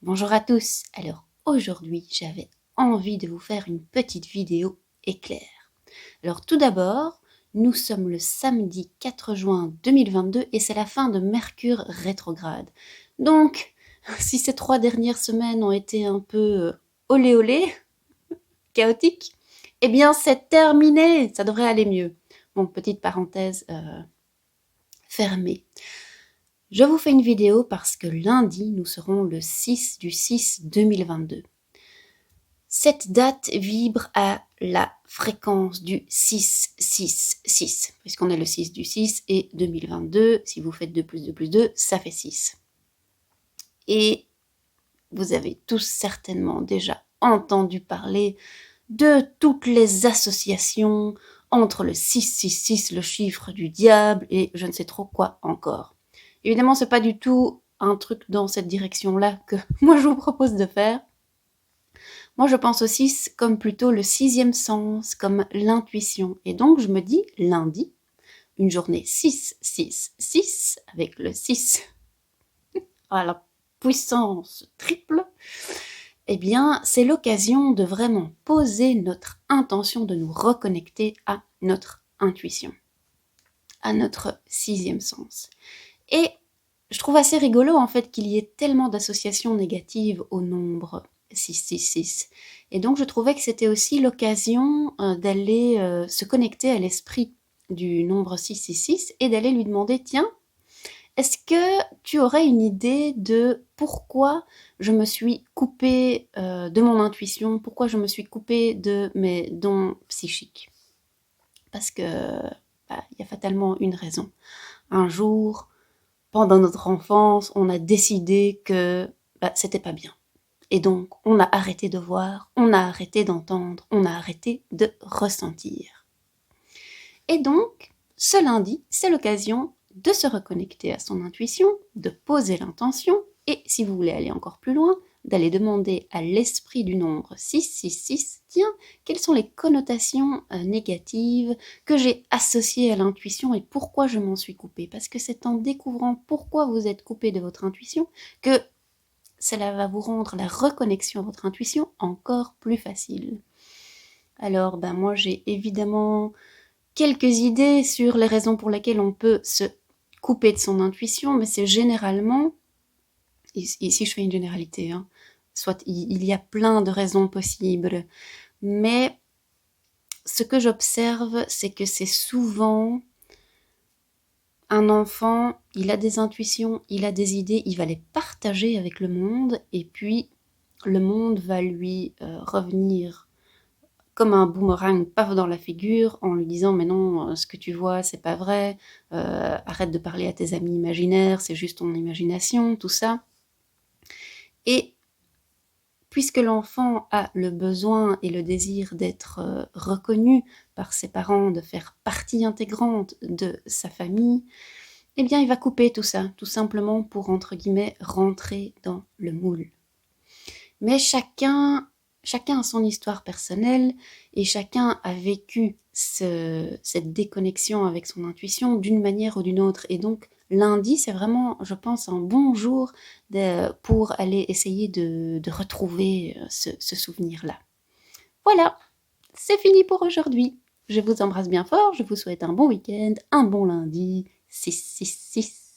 Bonjour à tous, alors aujourd'hui j'avais envie de vous faire une petite vidéo éclair. Alors tout d'abord, nous sommes le samedi 4 juin 2022 et c'est la fin de Mercure rétrograde. Donc, si ces 3 dernières semaines ont été un peu olé olé, chaotiques, eh bien c'est terminé, ça devrait aller mieux. Bon, petite parenthèse fermée. Je vous fais une vidéo parce que lundi, nous serons le 6 du 6 2022. Cette date vibre à la fréquence du 666, puisqu'on est le 6 du 6 et 2022, si vous faites 2 plus 2 plus 2, ça fait 6. Et vous avez tous certainement déjà entendu parler de toutes les associations entre le 666, le chiffre du diable, et je ne sais trop quoi encore. Évidemment, c'est pas du tout un truc dans cette direction-là que moi je vous propose de faire. Moi, je pense aussi comme plutôt le 6e sens, comme l'intuition. Et donc, je me dis, lundi, une journée 6-6-6, avec le 6 à la puissance triple, eh bien, c'est l'occasion de vraiment poser notre intention de nous reconnecter à notre intuition, à notre 6e sens. Et je trouve assez rigolo, en fait, qu'il y ait tellement d'associations négatives au nombre 666. Et donc, je trouvais que c'était aussi l'occasion d'aller se connecter à l'esprit du nombre 666 et d'aller lui demander, tiens, est-ce que tu aurais une idée de pourquoi je me suis coupée de mon intuition, pourquoi je me suis coupée de mes dons psychiques? Parce que y a fatalement une raison. Un jour, pendant notre enfance, on a décidé que c'était pas bien. Et donc, on a arrêté de voir, on a arrêté d'entendre, on a arrêté de ressentir. Et donc, ce lundi, c'est l'occasion de se reconnecter à son intuition, de poser l'intention, et si vous voulez aller encore plus loin, d'aller demander à l'esprit du nombre 666, tiens, quelles sont les connotations négatives que j'ai associées à l'intuition et pourquoi je m'en suis coupée. Parce que c'est en découvrant pourquoi vous êtes coupé de votre intuition que cela va vous rendre la reconnexion à votre intuition encore plus facile. Alors, moi j'ai évidemment quelques idées sur les raisons pour lesquelles on peut se couper de son intuition, mais c'est généralement, ici je fais une généralité, hein, soit il y a plein de raisons possibles, mais ce que j'observe, c'est que c'est souvent un enfant, il a des intuitions, il a des idées, il va les partager avec le monde, et puis le monde va lui revenir comme un boomerang, paf dans la figure, en lui disant « mais non, ce que tu vois, c'est pas vrai, arrête de parler à tes amis imaginaires, c'est juste ton imagination, tout ça ». Et puisque l'enfant a le besoin et le désir d'être reconnu par ses parents, de faire partie intégrante de sa famille, eh bien il va couper tout ça, tout simplement pour, entre guillemets, rentrer dans le moule. Mais chacun a son histoire personnelle et chacun a vécu cette déconnexion avec son intuition d'une manière ou d'une autre. Et donc lundi, c'est vraiment, je pense, un bon jour pour aller essayer de retrouver ce souvenir-là. Voilà, c'est fini pour aujourd'hui. Je vous embrasse bien fort, je vous souhaite un bon week-end, un bon lundi. 666.